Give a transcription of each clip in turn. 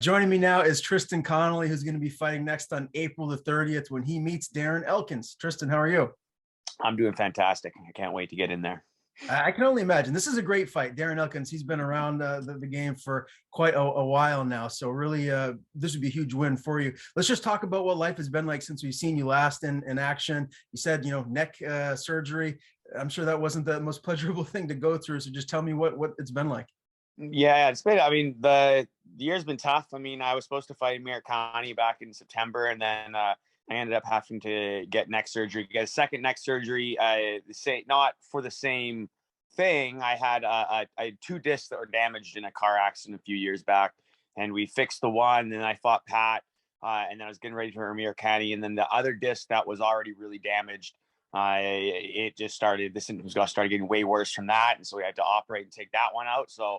Joining me now is Tristan Connelly, who's going to be fighting next on April the 30th when he meets Darren Elkins. Tristan, how are you? I'm doing fantastic. I can't wait to get in there. I can only imagine. This is a great fight. Darren Elkins, he's been around the game for quite a while now. So really, this would be a huge win for you. Let's just talk about what life has been like since we've seen you last in action. You said, neck surgery. I'm sure that wasn't the most pleasurable thing to go through. So just tell me what it's been like. Yeah, it's been, the year's been tough. I was supposed to fight Americani back in September, and then I ended up having to get neck surgery, get a second neck surgery. Not for the same thing. I had two discs that were damaged in a car accident a few years back, and we fixed the one, and I fought Pat, and then I was getting ready for Americani, and then the other disc that was already really damaged, the symptoms started getting way worse from that, and so we had to operate and take that one out. So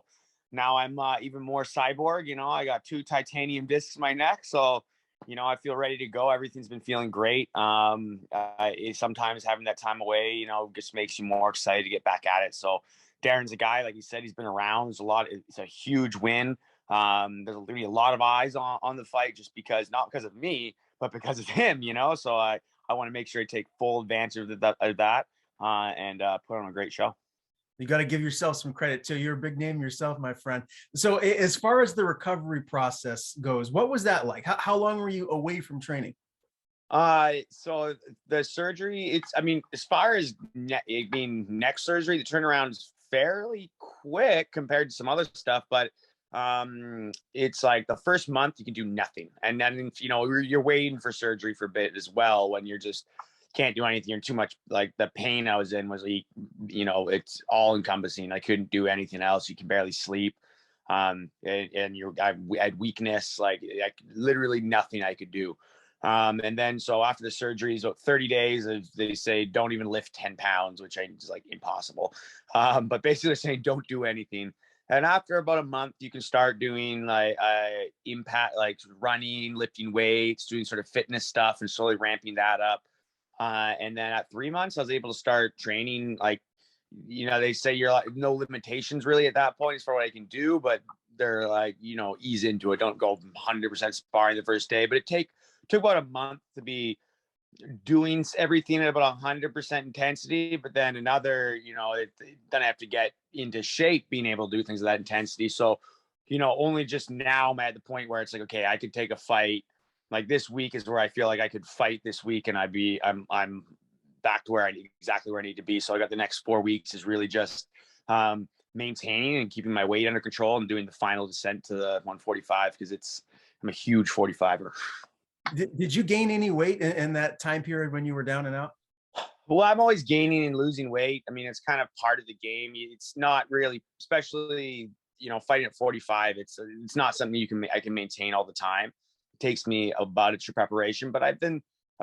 now I'm even more cyborg. I got two titanium discs in my neck, so I feel ready to go. Everything's been feeling great. Sometimes having that time away, just makes you more excited to get back at it. So Darren's a guy, like you said, he's been around. It's a huge win. There's going to be a lot of eyes on the fight, just because, not because of me, but because of him. So I want to make sure I take full advantage of that and put on a great show. You got to give yourself some credit too. You're a big name yourself, my friend. So as far as the recovery process goes, what was that like? How long were you away from training? So the surgery, as far as neck surgery, the turnaround is fairly quick compared to some other stuff, but it's like the first month you can do nothing. And then, you're waiting for surgery for a bit as well, when you're just can't do anything. You're too much. Like, the pain I was in was, it's all encompassing. I couldn't do anything else. You can barely sleep. And I had weakness, literally nothing I could do. And then, so after the surgery, so 30 days, they say, don't even lift 10 pounds, which is like impossible. But basically they're saying, don't do anything. And after about a month, you can start doing impact, like running, lifting weights, doing sort of fitness stuff, and slowly ramping that up. And then at 3 months, I was able to start training. They say you're no limitations really at that point as far as what I can do, but they're ease into it. Don't go 100% sparring the first day. But it took about a month to be doing everything at about 100% intensity. But then another, then I have to get into shape, being able to do things at that intensity. So, only just now I'm at the point where it's like, okay, I could take a fight. Like, this week is where I feel like I could fight this week, and I'm back to exactly where I need to be. So I got the next 4 weeks is really just maintaining and keeping my weight under control and doing the final descent to the 145, because I'm a huge 45er. Did you gain any weight in that time period when you were down and out? Well, I'm always gaining and losing weight. It's kind of part of the game. It's not really, especially, fighting at 45, it's not something I can maintain all the time. Takes me about a preparation, but I've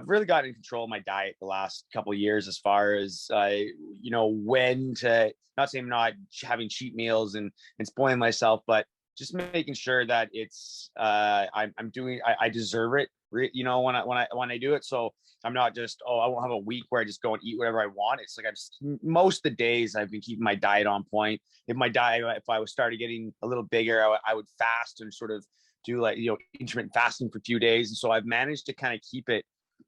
really gotten in control of my diet the last couple of years, as far as when to, not saying I'm not having cheat meals and spoiling myself, but just making sure that it's I'm doing, I deserve it, when I do it. So I'm not just, I won't have a week where I just go and eat whatever I want. It's like most of the days I've been keeping my diet on point. If I was started getting a little bigger, I would fast and sort of do intermittent fasting for a few days. And so I've managed to kind of keep it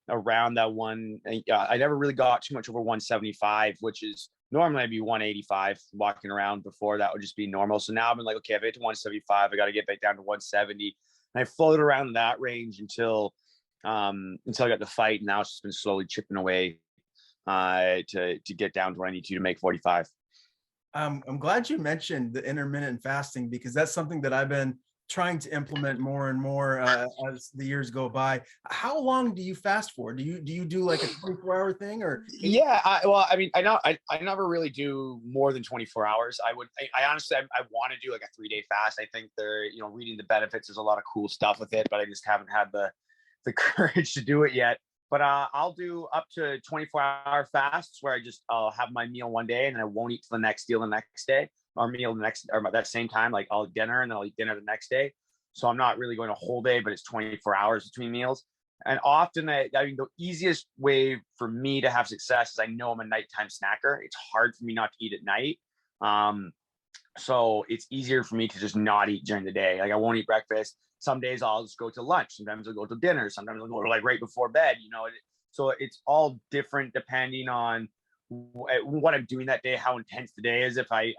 around that one. I never really got too much over 175, which is normally I'd be 185 walking around. Before that would just be normal. So now I've been like, okay, I've hit to 175. I got to get back down to 170. And I floated around that range until I got the fight. And now it's just been slowly chipping away to get down to where I need to make 45. I'm glad you mentioned the intermittent fasting, because that's something that I've been trying to implement more and more as the years go by. How long do you fast for? Do you do like a 24-hour thing, or? Yeah, I never really do more than 24 hours. I honestly, I want to do like a 3-day fast. I think reading the benefits, there's a lot of cool stuff with it, but I just haven't had the courage to do it yet. But I'll do up to 24-hour fasts where I'll have my meal one day and then I won't eat till the next day. Or meal or that same time, like I'll eat dinner and then I'll eat dinner the next day. So I'm not really going a whole day, but it's 24 hours between meals. And often, the easiest way for me to have success is I know I'm a nighttime snacker. It's hard for me not to eat at night. So it's easier for me to just not eat during the day. Like I won't eat breakfast. Some days I'll just go to lunch. Sometimes I'll go to dinner. Sometimes I'll go to like right before bed, you know. So it's all different depending on what I'm doing that day, how intense the day is. If I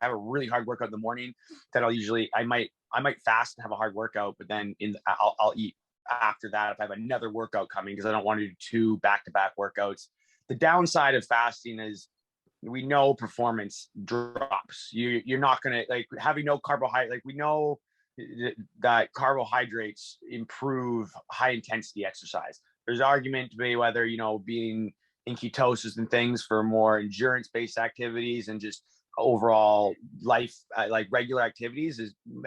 have a really hard workout in the morning, then I might fast and have a hard workout, but then I'll eat after that if I have another workout coming, because I don't want to do 2 back-to-back workouts. The downside of fasting is we know performance drops. You're not gonna, like, having no carbohydrate. Like we know that carbohydrates improve high intensity exercise. There's argument to be whether, you know, being in ketosis and things for more endurance based activities and just overall life, like regular activities,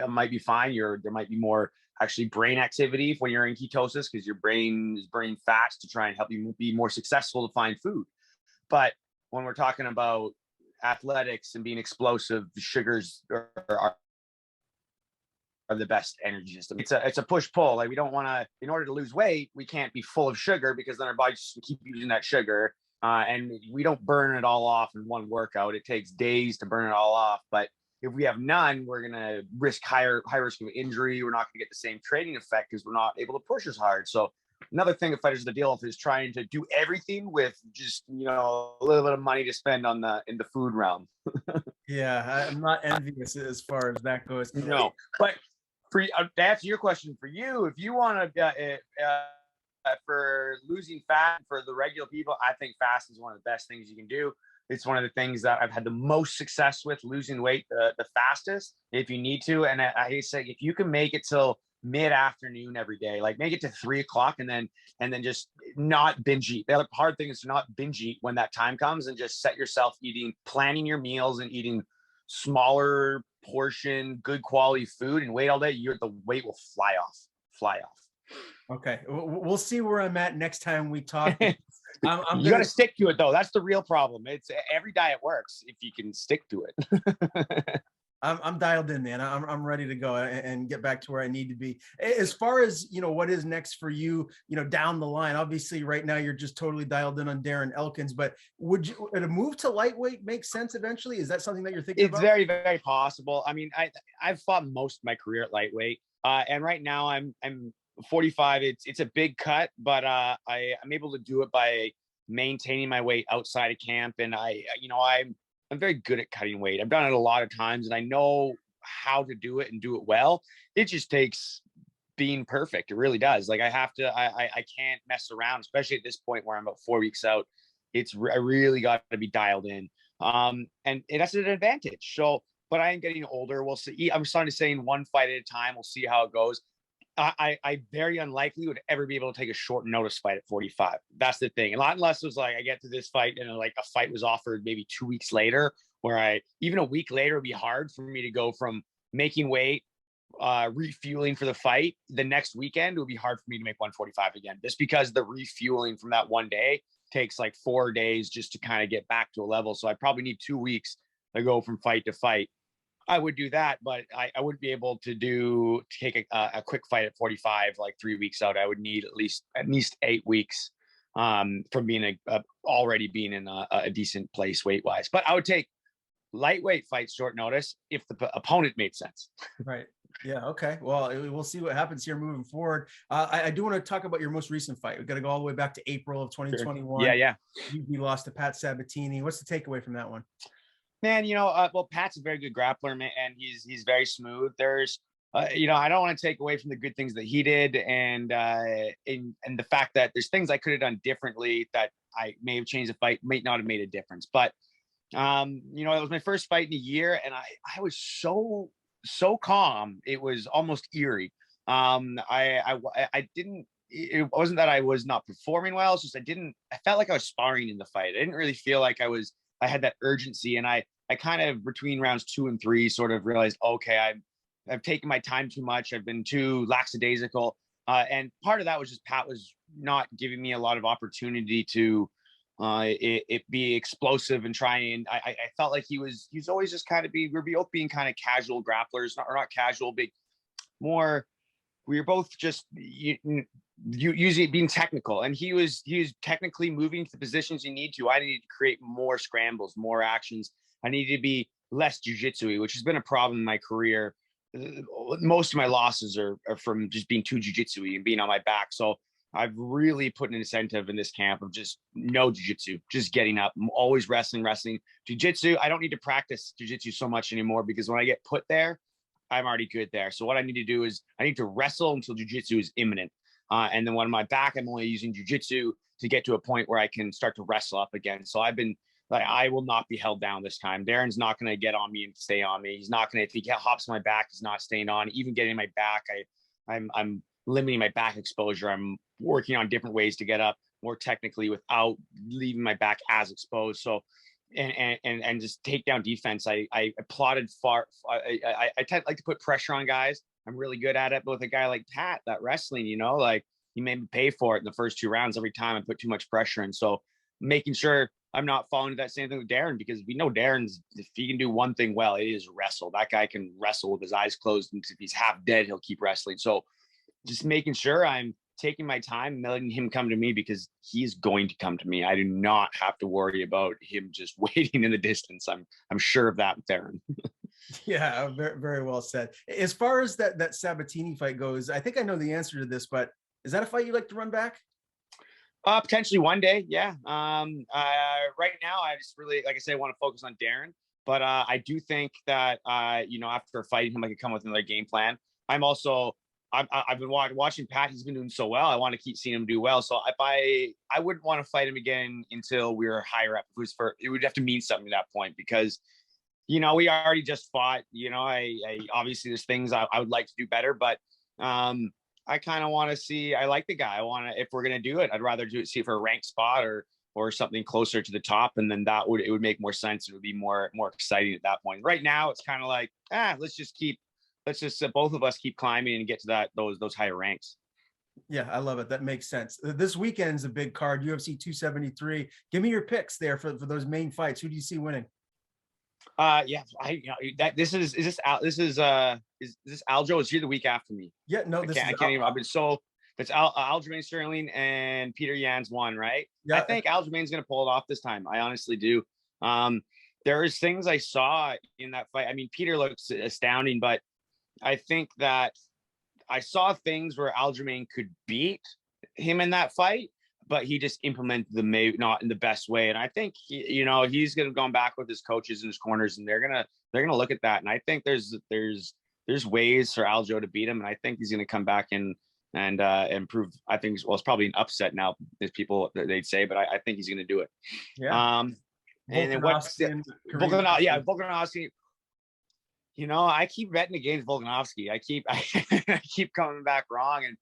might be fine. There might be more actually brain activity when you're in ketosis, because your brain is burning fats to try and help you be more successful to find food. But when we're talking about athletics and being explosive, sugars are the best energy system. It's a push pull. Like we don't want to, in order to lose weight, we can't be full of sugar, because then our bodies keep using that sugar, and we don't burn it all off in one workout. It takes days to burn it all off. But if we have none, we're gonna risk high risk of injury. We're not gonna get the same training effect because we're not able to push as hard. So another thing that fighters have to deal with is trying to do everything with just, you know, a little bit of money to spend in the food realm. Yeah, I'm not envious as far as that goes. No, but to answer your question, for you, if you want to for losing fat for the regular people, I think fast is one of the best things you can do. It's one of the things that I've had the most success with losing weight the fastest, if you need to. And I say, if you can make it till mid-afternoon every day, like make it to 3:00, and then just not binge eat. The other hard thing is to not binge eat when that time comes, and just set yourself planning your meals and eating smaller portion, good quality food, and wait all day. The weight will fly off. Okay, we'll see where I'm at next time we talk. You got to stick to it, though. That's the real problem. It's every diet works if you can stick to it. I'm dialed in, man. I'm ready to go and get back to where I need to be. As far as, you know, what is next for you, you know, down the line, obviously right now you're just totally dialed in on Darren Elkins, but would a move to lightweight make sense eventually? Is that something that you're thinking about? It's very, very possible. I mean, I've fought most of my career at lightweight, and right now I'm 45. It's a big cut, but I'm able to do it by maintaining my weight outside of camp, and I'm very good at cutting weight. I've done it a lot of times, and I know how to do it and do it well. It just takes being perfect. It really does. Like I can't mess around, especially at this point where I'm about 4 weeks out. I really got to be dialed in. And that's an advantage. So, but I am getting older. We'll see. I'm starting to say in one fight at a time. We'll see how it goes. I very unlikely would ever be able to take a short notice fight at 45. That's the thing. Unless it was like I get to this fight and like a fight was offered maybe 2 weeks later, where even a week later would be hard for me to go from making weight, refueling for the fight. The next weekend it would be hard for me to make 145 again, just because the refueling from that one day takes like 4 days just to kind of get back to a level. So I probably need 2 weeks to go from fight to fight. I would do that, but I wouldn't be able to take a quick fight at 45, like 3 weeks out. I would need at least 8 weeks from being already being in a decent place weight wise. But I would take lightweight fights short notice if the opponent made sense. Right. Yeah. Okay. Well, we'll see what happens here moving forward. I do want to talk about your most recent fight. We got to go all the way back to April of 2021. Sure. Yeah. You lost to Pat Sabatini. What's the takeaway from that one? Man, well, Pat's a very good grappler, man, and he's very smooth. There's, I don't want to take away from the good things that he did, and the fact that there's things I could have done differently that I may have changed the fight, may not have made a difference. But, it was my first fight in a year, and I was so calm. It was almost eerie. I didn't. It wasn't that I was not performing well. It's just I felt like I was sparring in the fight. I didn't really feel like I had that urgency, and I kind of between rounds 2 and 3 sort of realized, okay, I've taken my time too much. I've been too lackadaisical. And part of that was just Pat was not giving me a lot of opportunity to it be explosive and try. And I felt like he's always just kind of we're both being kind of casual grapplers, not casual, but more, we were both just usually being technical, and he was technically moving to the positions you need to. I needed to create more scrambles, more actions. I needed to be less jujitsu-y, which has been a problem in my career. Most of my losses are from just being too jujitsu-y and being on my back. So I've really put an incentive in this camp of just no jujitsu, just getting up. I'm always wrestling. Jujitsu, I don't need to practice jujitsu so much anymore, because when I get put there, I'm already good there. So what I need to do is I need to wrestle until jujitsu is imminent. And then when I'm on my back, I'm only using jujitsu to get to a point where I can start to wrestle up again. So I've been like, I will not be held down this time. Darren's not going to get on me and stay on me. He's not going to, if he hops my back, he's not staying on. Even getting my back, I'm limiting my back exposure. I'm working on different ways to get up more technically without leaving my back as exposed. So, and just take down defense. I plotted far. I like to put pressure on guys. I'm really good at it. But with a guy like Pat, that wrestling, like he made me pay for it in the first 2 rounds every time I put too much pressure in. So making sure I'm not falling into that same thing with Darren, because we know Darren's, if he can do one thing well, it is wrestle. That guy can wrestle with his eyes closed, and if he's half dead, he'll keep wrestling. So just making sure I'm taking my time, letting him come to me, because he's going to come to me. I do not have to worry about him just waiting in the distance. I'm sure of that with Darren. Yeah, very, very well said. As far as that Sabatini fight goes, I think I know the answer to this, but is that a fight you'd like to run back? Potentially one day. Yeah. Right now, I just really, like I say, I want to focus on Darren, but I do think that, after fighting him, I could come with another game plan. I've been watching Pat. He's been doing so well. I want to keep seeing him do well. So if I wouldn't want to fight him again until we were higher up. It would have to mean something at that point, because, we already just fought, I obviously there's things I would like to do better, but I kind of want to see, I like the guy. If we're going to do it, I'd rather see it for a ranked spot or something closer to the top. And then it would make more sense. It would be more exciting at that point. Right now, it's kind of like, let's just both of us keep climbing and get to those higher ranks. Yeah, I love it. That makes sense. This weekend's a big card, UFC 273. Give me your picks there for those main fights. Who do you see winning? This is this Aljo is here the week after me. Yeah, no, I can't even. I've been so. That's Aljamain Sterling and Peter Yan's won, right? Yeah. I think Aljamain's going to pull it off this time. I honestly do. There is things I saw in that fight. I mean, Peter looks astounding, but I think that I saw things where Aljamain could beat him in that fight, but he just implemented them not in the best way. And I think he's going to go back with his coaches in his corners, and they're gonna look at that. And I think there's ways for Aljo to beat him, and I think he's going to come back and improve. I think it's probably an upset now, as people they'd say, but I think he's going to do it. Yeah. And then what's Volkanovski? I keep betting against Volkanovski. I keep coming back wrong, and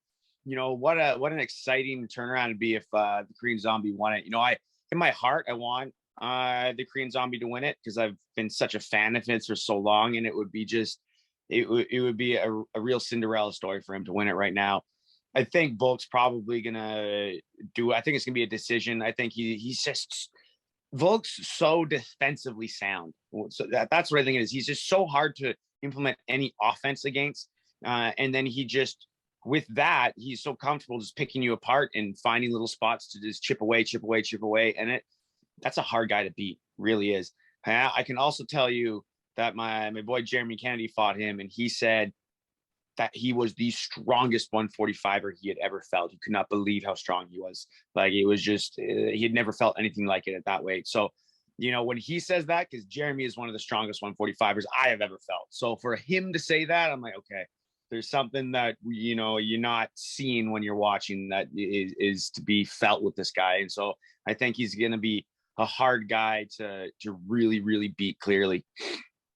what an exciting turnaround it'd be if the Korean Zombie won it. In my heart, I want the Korean Zombie to win it, because I've been such a fan of his for so long, and it would be a real Cinderella story for him to win it right now. I think Volk's probably gonna I think it's gonna be a decision. I think Volk's so defensively sound. So that's what I think it is. He's just so hard to implement any offense against. And then with that, he's so comfortable just picking you apart and finding little spots to just chip away. And that's a hard guy to beat, really is. I can also tell you that my boy Jeremy Kennedy fought him, and he said that he was the strongest 145er he had ever felt. He could not believe how strong he was. Like, it was just, he had never felt anything like it at that weight. So, when he says that, because Jeremy is one of the strongest 145ers I have ever felt. So for him to say that, I'm like, okay, there's something that, you're not seeing when you're watching that is to be felt with this guy. And so I think he's going to be a hard guy to really, really beat clearly.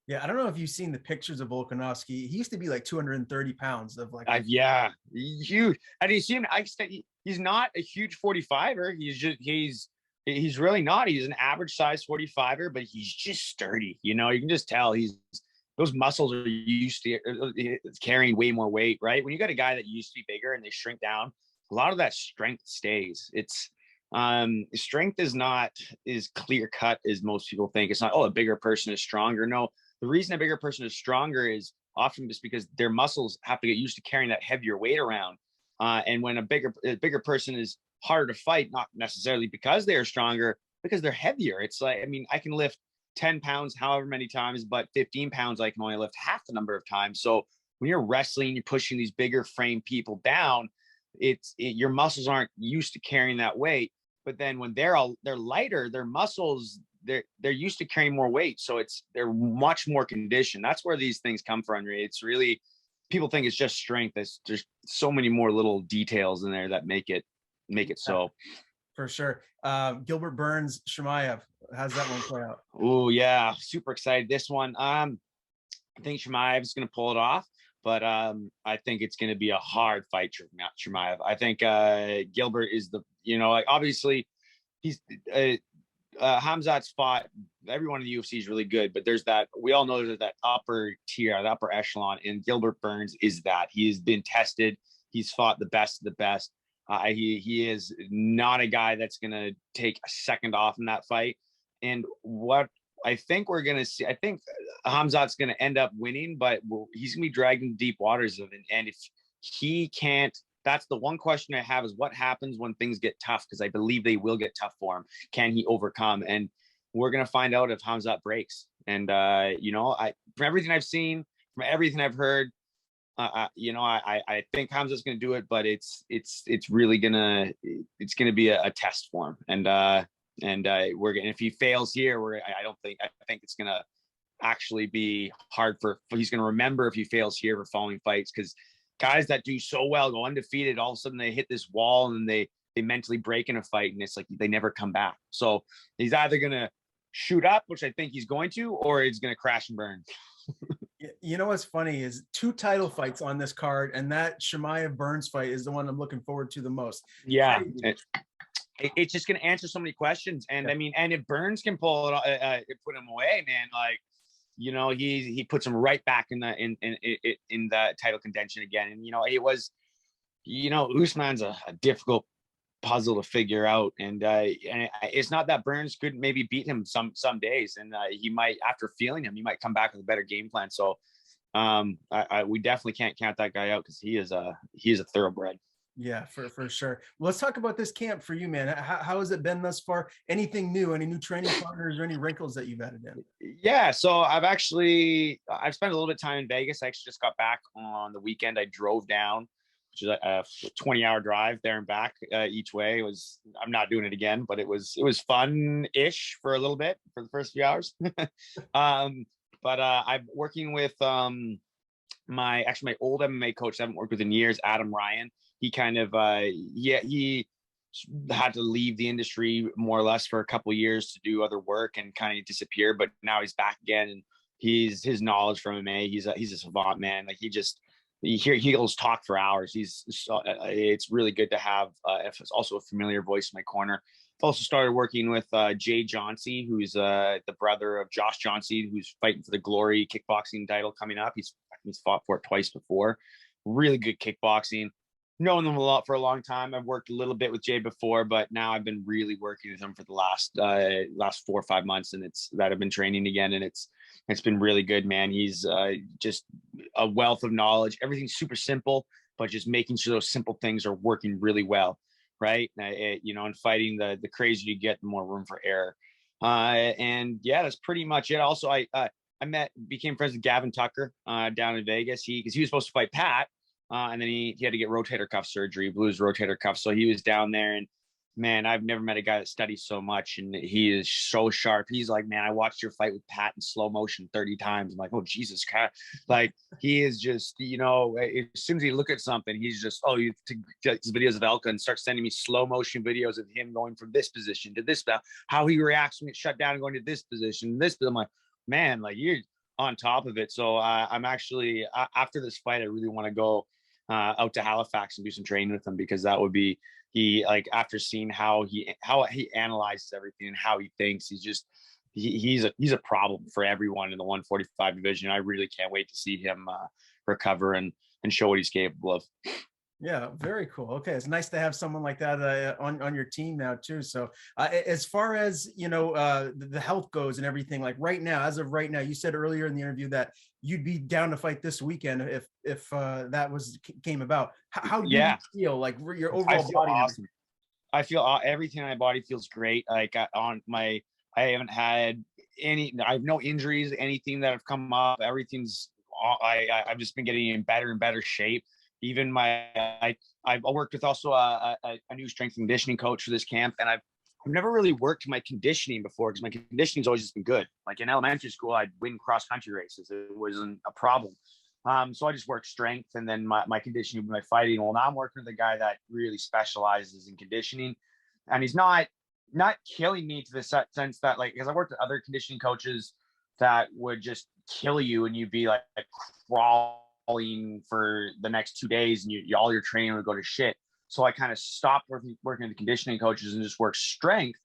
Yeah, I don't know if you've seen the pictures of Volkanovski. He used to be like 230 pounds of like. Yeah, huge. And he's not a huge 45er. He's really not. He's an average size 45er, but he's just sturdy. You can just tell those muscles are used to carrying way more weight, right? When you got a guy that used to be bigger and they shrink down, a lot of that strength stays. It's strength is not as clear cut as most people think. It's not, a bigger person is stronger. No. The reason a bigger person is stronger is often just because their muscles have to get used to carrying that heavier weight around. And when a bigger person is harder to fight, not necessarily because they are stronger, because they're heavier. It's like, I can lift 10 pounds however many times, but 15 pounds I can only lift half the number of times. So when you're wrestling, you're pushing these bigger frame people down, your muscles aren't used to carrying that weight. But then when they're lighter, their muscles, they're used to carrying more weight. So they're much more conditioned. That's where these things come from. It's really, people think it's just strength. There's so many more little details in there that make it so. For sure. Gilbert Burns, Chimaev, how's that one play out? Oh yeah, super excited. This one, I think Chimaev is going to pull it off, but I think it's going to be a hard fight for Chimaev. I think Gilbert is like obviously he's Khamzat's fought everyone in the UFC is really good, but we all know there's that upper tier, the upper echelon, and Gilbert Burns is that. He has been tested. He's fought the best of the best. He is not a guy that's going to take a second off in that fight. And what I think we're going to see, I think Khamzat's going to end up winning, but he's going to be dragged in deep waters of it. And if he can't, that's the one question I have is what happens when things get tough? Because I believe they will get tough for him. Can he overcome? And we're going to find out if Khamzat breaks. And, from everything I've seen, from everything I've heard, I think Khamzat's going to do it, but it's really gonna be a test for him. And if he fails here, I think it's gonna actually be hard he's gonna remember if he fails here for following fights, because guys that do so well go undefeated, all of a sudden they hit this wall and they mentally break in a fight, and it's like they never come back. So he's either gonna shoot up, which I think he's going to, or he's gonna crash and burn. You know what's funny is 2 title fights on this card, and that Chimaev Burns fight is the one I'm looking forward to the most. Yeah, it's just going to answer so many questions. And yeah. I mean, and if Burns can pull it, put him away, man, like he puts him right back in the title contention again. And it was, Usman's a difficult puzzle to figure out, and it's not that Burns could maybe beat him some days, and he might, after feeling him, he might come back with a better game plan. So we definitely can't count that guy out, because he is a thoroughbred. Yeah, for sure. Well, let's talk about this camp for you, man. How has it been thus far? Anything new? Any new training partners or any wrinkles that you've added in? Yeah, so I've spent a little bit of time in Vegas. I actually just got back on the weekend. I drove down, which is a 20-hour drive there and back each way. I'm not doing it again, but it was fun-ish for a little bit for the first few hours. But I'm working with my old MMA coach I haven't worked with in years, Adam Ryan. He kind of he had to leave the industry more or less for a couple of years to do other work and kind of disappear, but now he's back again, and his knowledge from MMA, he's a savant, man. Like he'll talk for hours. It's really good to have it's also a familiar voice in my corner. I've also started working with Jay Johnsey, who's the brother of Josh Johnsey, who's fighting for the Glory kickboxing title coming up. He's fought for it twice before. Really good kickboxing. Known them for a long time. I've worked a little bit with Jay before, but now I've been really working with him for the last 4 or 5 months, and I've been training again, and it's been really good, man. He's just a wealth of knowledge. Everything's super simple, but just making sure those simple things are working really well, right? And fighting, the crazier you get, the more room for error. And yeah, that's pretty much it. Also, I became friends with Gavin Tucker down in Vegas. Because he was supposed to fight Pat. And then he had to get rotator cuff surgery, blew his rotator cuff. So he was down there, and man, I've never met a guy that studies so much, and he is so sharp. He's like, man, I watched your fight with Pat in slow motion 30 times. I'm like, oh, Jesus Christ. Like, he is just, as soon as he look at something, he's just, you take videos of Elkins, start sending me slow motion videos of him going from this position to this, how he reacts when it's shut down and going to this position, this. I'm like, man, like, you're on top of it. So I'm actually, after this fight, I really want to go out to Halifax and do some training with him, because that would be, after seeing how he analyzes everything and how he thinks, he's a problem for everyone in the 145 division. I really can't wait to see him recover and show what he's capable of. Yeah, very cool. Okay, it's nice to have someone like that on your team now too. So as far as the health goes and everything, like as of right now, you said earlier in the interview that you'd be down to fight this weekend if that came about. How do you feel, like your overall body? Awesome. I feel everything in my body feels great. Like I haven't had I have no injuries, anything that have come up. Everything's I've just been getting in better and better shape. Even I worked with also a new strength and conditioning coach for this camp, and I've never really worked my conditioning before because my conditioning's always just been good. Like in elementary school, I'd win cross country races. It wasn't a problem. So I just worked strength and then my conditioning, my fighting. Well, now I'm working with a guy that really specializes in conditioning, and he's not killing me to the sense that, like, because I worked with other conditioning coaches that would just kill you and you'd be like crawling for the next 2 days and all your training would go to shit. So I kind of stopped working with the conditioning coaches and just worked strength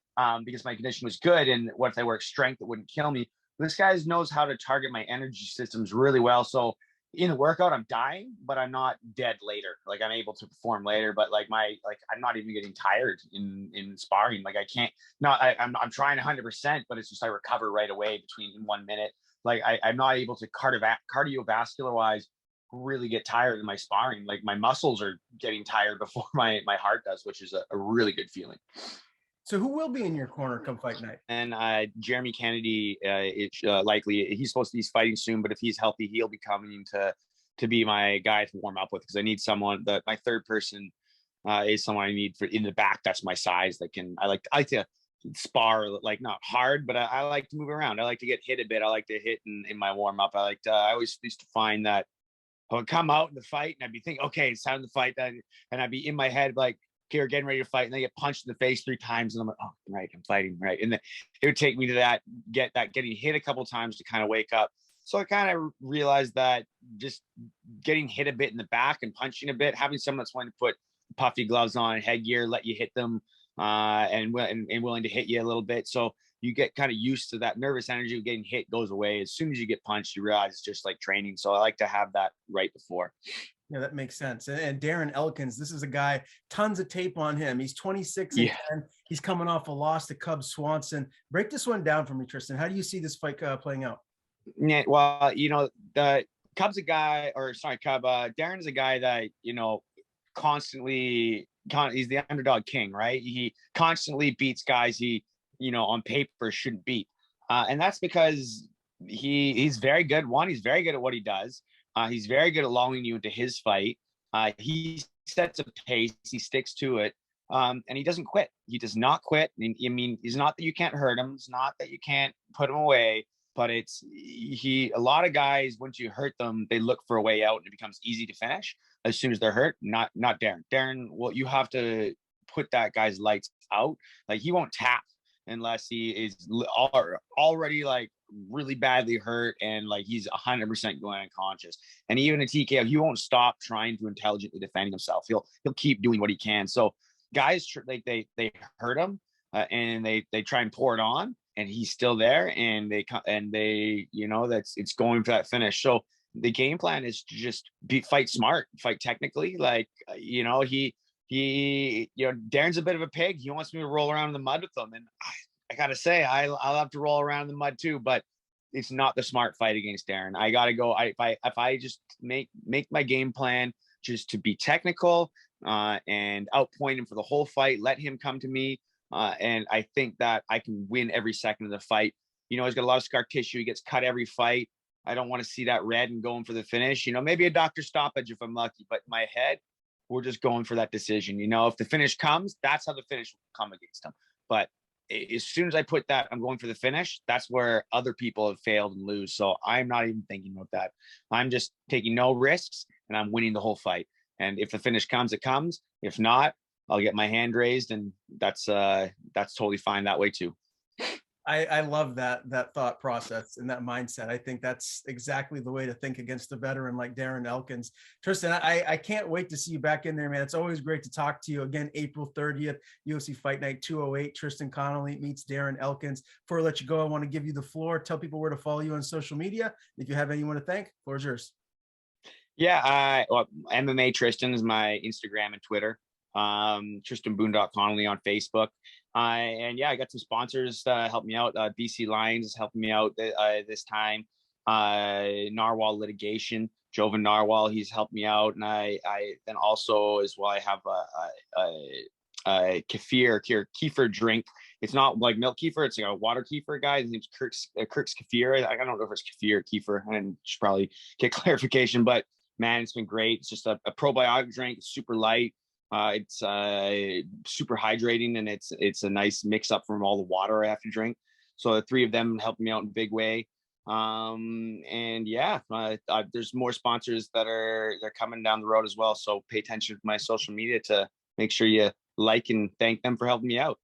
because my condition was good. And what if I worked strength, it wouldn't kill me. This guy knows how to target my energy systems really well. So in the workout, I'm dying, but I'm not dead later. Like I'm able to perform later, but I'm not even getting tired in sparring. Like I can't, I'm trying 100%, but it's just, I recover right away in 1 minute. Like I'm not able to cardiovascular wise really get tired in my sparring. Like my muscles are getting tired before my heart does, which is a really good feeling. So who will be in your corner come fight night? And Jeremy Kennedy, it's likely he's supposed to be fighting soon, but if he's healthy, he'll be coming to be my guy to warm up with, because I need someone that my third person is someone I need for in the back. That's my size that can, I like to spar, like not hard, but I like to move around. I like to get hit a bit. I like to hit in my warm up. I always used to find that I would come out in the fight and I'd be thinking, okay, it's time to fight. And I'd be in my head like, okay, we're getting ready to fight, and they get punched in the face 3 times, and I'm like, oh, right, I'm fighting, right. And then it would take me to getting hit a couple times to kind of wake up. So I kind of realized that just getting hit a bit in the back and punching a bit, having someone that's willing to put puffy gloves on, headgear, let you hit them, and willing to hit you a little bit. So you get kind of used to that nervous energy of getting hit goes away. As soon as you get punched, you realize it's just like training. So I like to have that right before. Yeah, that makes sense. And Darren Elkins, this is a guy, tons of tape on him. He's 26 and 10. He's coming off a loss to Cub Swanson. Break this one down for me, Tristan. How do you see this fight playing out? Yeah, well, the Cub's a guy, Darren's a guy that, he's the underdog king, right? He constantly beats guys he, on paper shouldn't beat. And that's because he's very good. One, he's very good at what he does. He's very good at lulling you into his fight. He sets a pace. He sticks to it. And he doesn't quit. He does not quit. I mean, it's not that you can't hurt him. It's not that you can't put him away. But a lot of guys, once you hurt them, they look for a way out and it becomes easy to finish as soon as they're hurt. Not Darren. Darren, well, you have to put that guy's lights out. Like he won't tap unless he is already like really badly hurt and like he's 100% going unconscious. And even a TKO, he won't stop trying to intelligently defend himself. He'll keep doing what he can. So guys, like they hurt him and they try and pour it on, and he's still there, and they it's going for that finish. So the game plan is to just fight smart, fight technically. Like Darren's a bit of a pig. He wants me to roll around in the mud with him, and I gotta say I'll have to roll around in the mud too. But it's not the smart fight against Darren. I gotta go. If I just make my game plan just to be technical and outpoint him for the whole fight, let him come to me. And I think that I can win every second of the fight. He's got a lot of scar tissue. He gets cut every fight. I don't want to see that red and going for the finish. Maybe a doctor stoppage if I'm lucky, but in my head, we're just going for that decision. If the finish comes, that's how the finish will come against him. But as soon as I put that, I'm going for the finish, that's where other people have failed and lose. So I'm not even thinking about that. I'm just taking no risks and I'm winning the whole fight. And if the finish comes, it comes. If not, I'll get my hand raised, and that's totally fine that way too. I love that thought process and that mindset. I think that's exactly the way to think against a veteran like Darren Elkins. Tristan, I can't wait to see you back in there, man. It's always great to talk to you again. April 30th, UFC Fight Night 208. Tristan Connelly meets Darren Elkins. Before I let you go, I want to give you the floor. Tell people where to follow you on social media. If you have anyone to thank, floor is yours. Yeah, MMA Tristan is my Instagram and Twitter. Tristanboone.Connelly on Facebook. And yeah, I got some sponsors help me out. BC Lions is helping me out this time. Narwhal Litigation, Jovan Narwhal, he's helped me out. And I then also as well, I have kefir drink. It's not like milk kefir, it's like a water kefir guy. His name's Kirk's kefir. I don't know if it's kefir or kefir. I should probably get clarification, but man, it's been great. It's just a probiotic drink. It's super light. It's super hydrating, and it's a nice mix up from all the water I have to drink. So the three of them helped me out in a big way. And yeah, there's more sponsors they're coming down the road as well. So pay attention to my social media to make sure you like and thank them for helping me out.